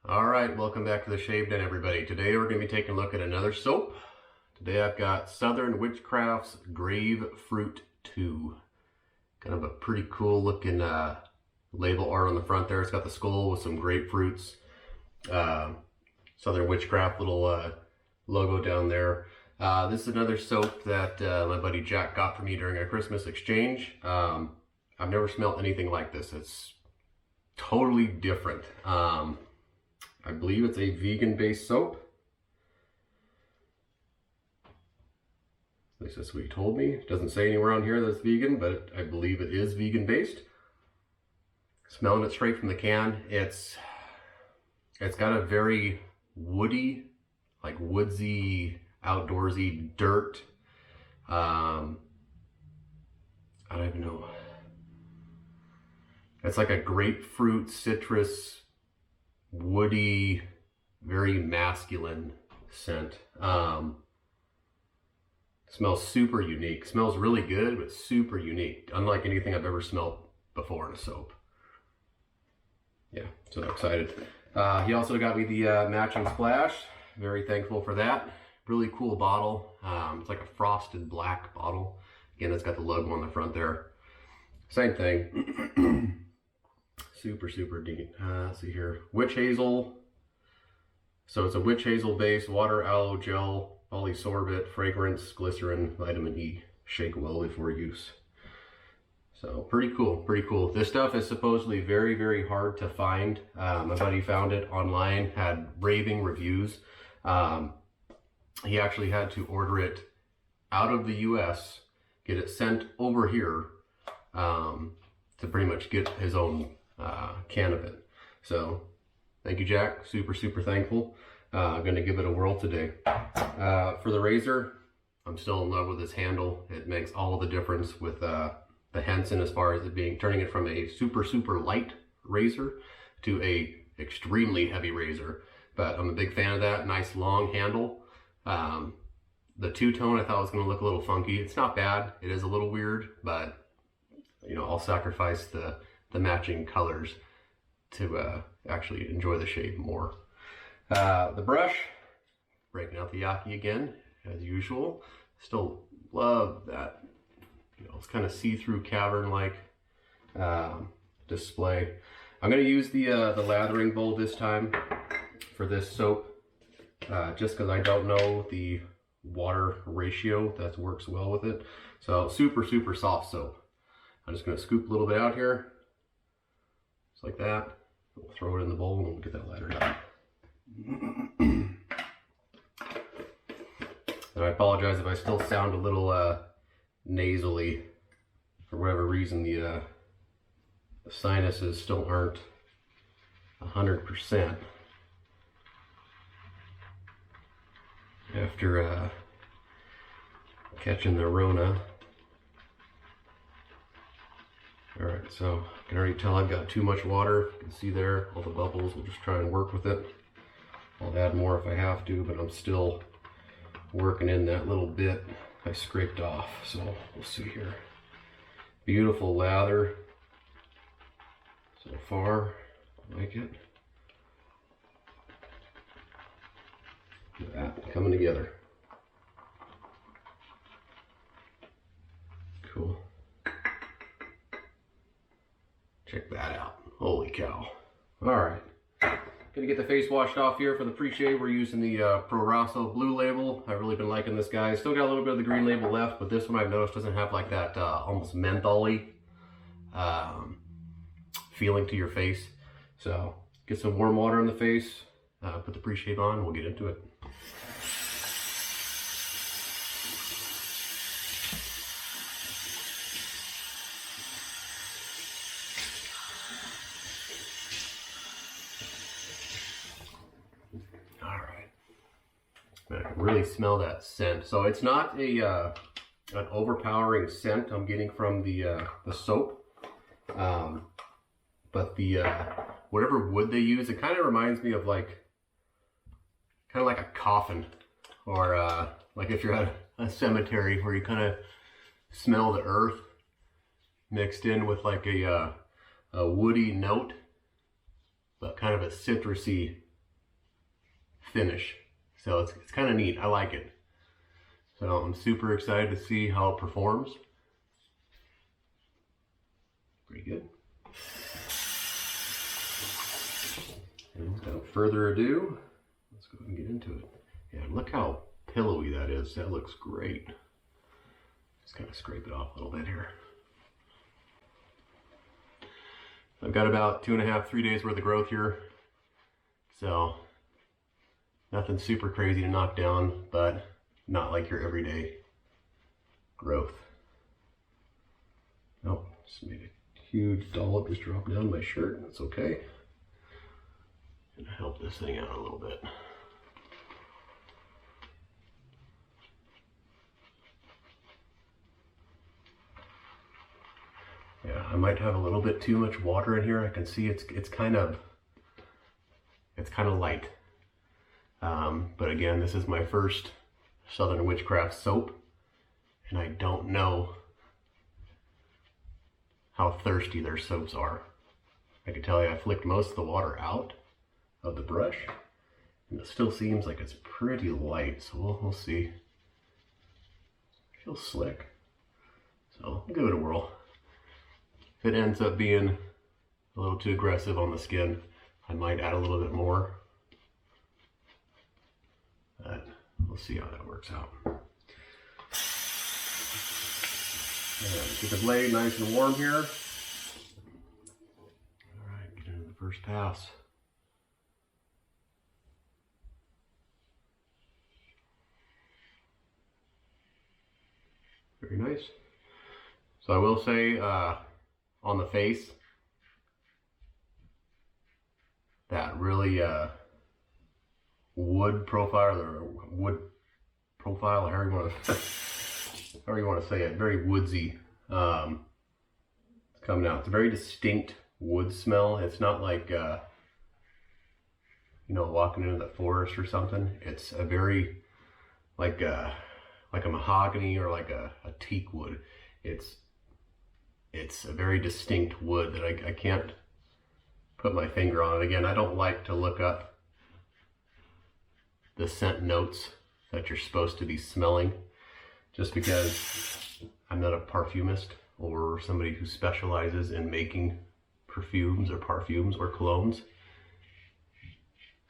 All right, welcome back to the Shave Den, everybody. Today we're going to be taking a look at another soap. Today I've got Southern Witchcraft's Gravefruit 2. Kind of a pretty cool looking label art on the front there. It's got the skull with some grapefruits. Southern Witchcraft little logo down there. This is another soap that my buddy Jack got for me during a Christmas exchange. I've never smelled anything like this. It's totally different. I believe it's a vegan-based soap. At least that's what he told me. It doesn't say anywhere on here that it's vegan, but I believe it is vegan-based. Smelling it straight from the can, it's got a very woody, like woodsy, outdoorsy dirt. I don't even know. It's like a grapefruit, citrus, woody, very masculine scent. Smells super unique. Smells really good, but super unique. Unlike anything I've ever smelled before in a soap. Yeah, so I'm excited. He also got me the matching splash. Very thankful for that. Really cool bottle. It's like a frosted black bottle. Again, it's got the logo on the front there. Same thing. Super neat. Let's see here. Witch hazel. So it's a witch hazel base, water, aloe gel, polysorbate, fragrance, glycerin, vitamin E. Shake well before use. So pretty cool, pretty cool. This stuff is supposedly very hard to find. My buddy found it online, had raving reviews. He actually had to order it out of the US, get it sent over here to pretty much get his own can of it. So thank you, Jack. Super thankful. I'm gonna give it a whirl today. For the razor, I'm still in love with this handle. It makes all the difference with the Henson as far as it turning it from a super light razor to a extremely heavy razor. But I'm a big fan of that. Nice long handle. The two-tone I thought was gonna look a little funky. It's not bad. It is a little weird, but you know, I'll sacrifice the matching colors to actually enjoy the shave more. The brush, breaking out the Yaki again, as usual. Still love that, you know, it's kind of see-through cavern-like display. I'm going to use the lathering bowl this time for this soap, just because I don't know the water ratio that works well with it. So super soft soap. I'm just going to scoop a little bit out here. Just like that. We'll throw it in the bowl and we'll get that lathered up. And I apologize if I still sound a little nasally. For whatever reason, the sinuses still aren't 100% after catching the Rona. Alright, so I can already tell I've got too much water. You can see there, all the bubbles. We'll just try and work with it. I'll add more if I have to, but I'm still working in that little bit I scraped off. So we'll see here. Beautiful lather so far. I like it. Look at that coming together. Cool. Check that out. Holy cow. Alright. Gonna get the face washed off here for the pre-shave. We're using the Floral blue label. I've really been liking this guy. Still got a little bit of the green label left, but this one I've noticed doesn't have like that almost menthol-y feeling to your face. So get some warm water in the face, put the pre-shave on, we'll get into it. I can really smell that scent. So it's not a an overpowering scent I'm getting from the soap, but the whatever wood they use, it kind of reminds me of like a coffin, or like if you're at a cemetery where you kind of smell the earth mixed in with like a woody note, but kind of a citrusy finish. So it's kind of neat. I like it. So I'm super excited to see how it performs. Pretty good. And without further ado, let's go ahead and get into it. Yeah, look how pillowy that is. That looks great. Just kind of scrape it off a little bit here. I've got about 2.5, 3 days worth of growth here. So nothing super crazy to knock down, but not like your everyday growth. Oh, just made a huge dollop just drop down my shirt. That's okay. Gonna help this thing out a little bit. Yeah, I might have a little bit too much water in here. I can see it's kind of light. But again, this is my first Southern Witchcraft soap, and I don't know how thirsty their soaps are. I can tell you I flicked most of the water out of the brush, and it still seems like it's pretty light, so we'll see. It feels slick, so I'll give it a whirl. If it ends up being a little too aggressive on the skin, I might add a little bit more, but we'll see how that works out. And get the blade nice and warm here. All right, get into the first pass. Very nice. So I will say, on the face, that really wood profile, or however you want to say it, very woodsy. It's coming out. It's a very distinct wood smell. It's not like you know, walking into the forest or something. It's a very like a mahogany or like a teak wood. It's a very distinct wood that I can't put my finger on. Again, I don't like to look up the scent notes that you're supposed to be smelling, just because I'm not a perfumist or somebody who specializes in making perfumes or colognes.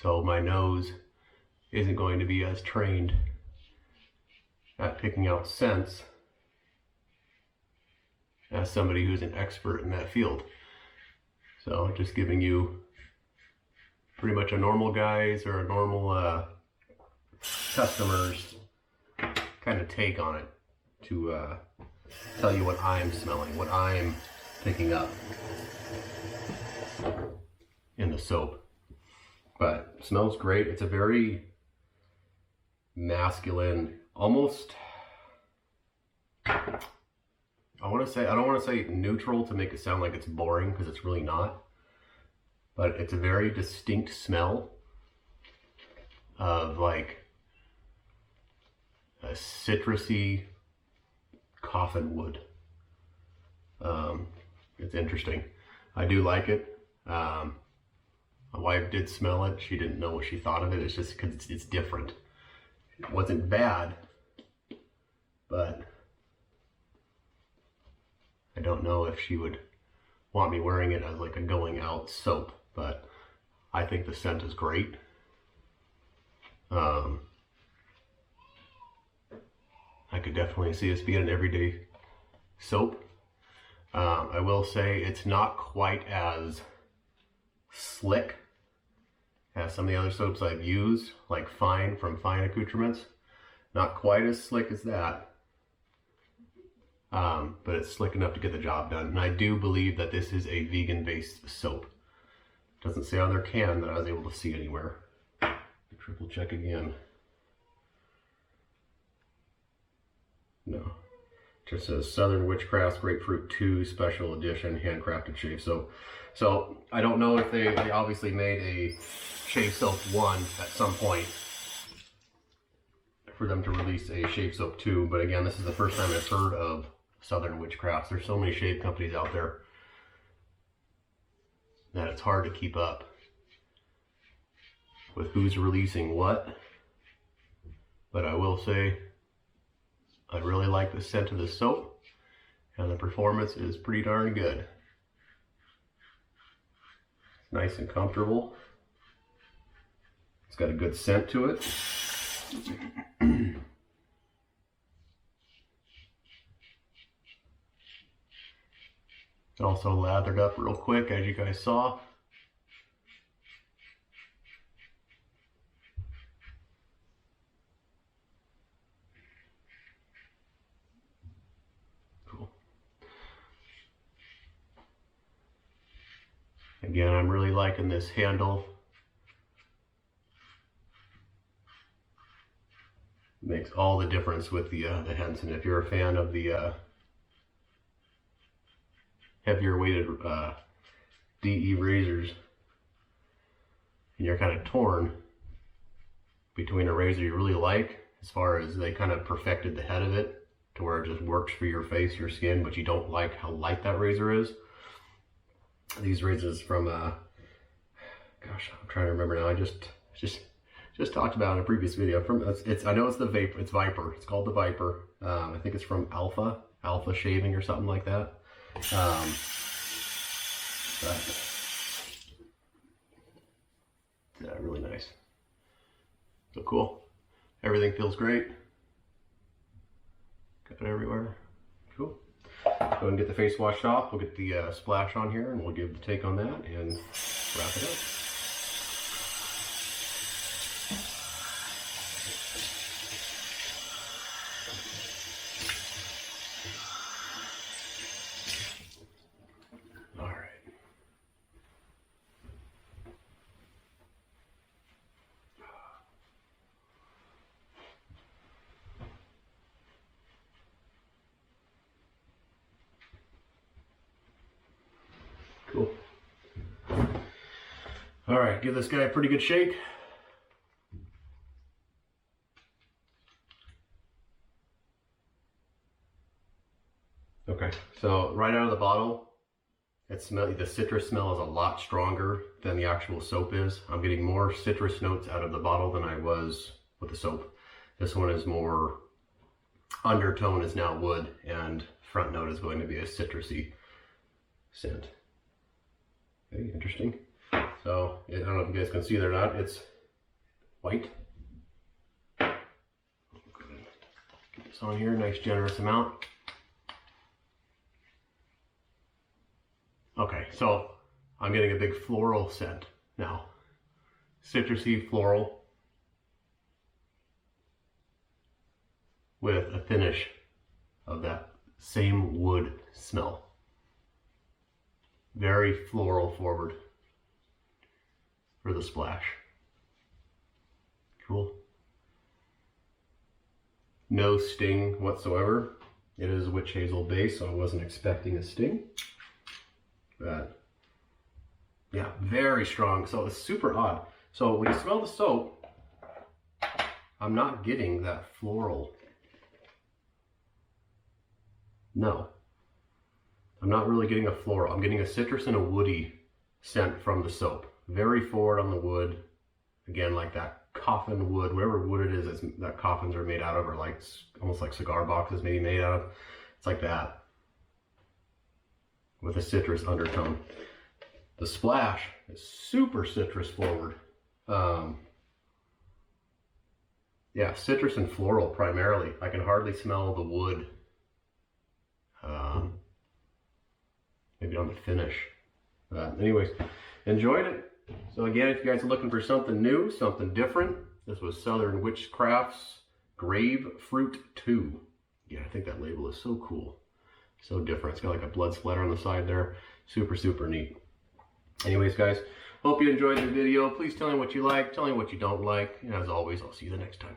So my nose isn't going to be as trained at picking out scents as somebody who's an expert in that field. So just giving you pretty much a normal guys or a normal customers kind of take on it to tell you what I'm smelling, what I'm picking up in the soap. But it smells great. It's a very masculine, almost, I don't want to say neutral to make it sound like it's boring, because it's really not. But it's a very distinct smell of like a citrusy coffin wood. It's interesting. I do like it. My wife did smell it. She didn't know what she thought of it. It's just because it's different. It wasn't bad, but I don't know if she would want me wearing it as like a going out soap, but I think the scent is great. I could definitely see this being an everyday soap. I will say it's not quite as slick as some of the other soaps I've used, like Fine from Fine Accoutrements. Not quite as slick as that. But it's slick enough to get the job done. And I do believe that this is a vegan-based soap. Doesn't say on their can that I was able to see anywhere. Triple check again. No. Just says Southern Witchcraft Grapefruit 2 Special Edition Handcrafted Shave Soap. So I don't know if they obviously made a Shave Soap 1 at some point for them to release a Shave Soap 2. But again, this is the first time I've heard of Southern Witchcraft. There's so many shave companies out there that it's hard to keep up with who's releasing what. But I will say, I really like the scent of the soap, and the performance is pretty darn good. It's nice and comfortable. It's got a good scent to it. Also lathered up real quick, as you guys saw. Cool. Again, I'm really liking this handle. Makes all the difference with the Henson. If you're a fan of the heavier weighted DE razors, and you're kind of torn between a razor you really like, as far as they kind of perfected the head of it to where it just works for your face, your skin, but you don't like how light that razor is. These razors from gosh, I'm trying to remember now. I just talked about in a previous video. From I know it's the Vapor. It's Viper. It's called the Viper. I think it's from Alpha Shaving or something like that. But yeah, really nice. So cool. Everything feels great. Got it everywhere. Cool. Go ahead and get the face washed off. We'll get the splash on here, and we'll give the take on that and wrap it up. Cool. All right, give this guy a pretty good shake. Okay, so right out of the bottle, the citrus smell is a lot stronger than the actual soap is. I'm getting more citrus notes out of the bottle than I was with the soap. This one is more, undertone is now wood, and front note is going to be a citrusy scent. Okay, interesting. So, I don't know if you guys can see it or not, it's white. Get this on here, nice generous amount. Okay, so I'm getting a big floral scent now. Citrusy floral with a finish of that same wood smell. Very floral forward for the splash. Cool. No sting whatsoever. It is witch hazel base, so I wasn't expecting a sting. But yeah, very strong. So it's super odd. So when you smell the soap, I'm not getting that floral. No. I'm not really getting a floral. I'm getting a citrus and a woody scent from the soap. Very forward on the wood. Again, like that coffin wood, whatever wood it is that coffins are made out of, or like almost like cigar boxes maybe made out of. It's like that, with a citrus undertone. The splash is super citrus forward. Yeah, citrus and floral primarily. I can hardly smell the wood. Maybe on the finish. Anyways, enjoyed it. So again, if you guys are looking for something new, something different, this was Southern Witchcraft's Gravefruit 2. Yeah, I think that label is so cool. So different. It's got like a blood splatter on the side there. Super, super neat. Anyways, guys, hope you enjoyed the video. Please tell me what you like, tell me what you don't like. And as always, I'll see you the next time.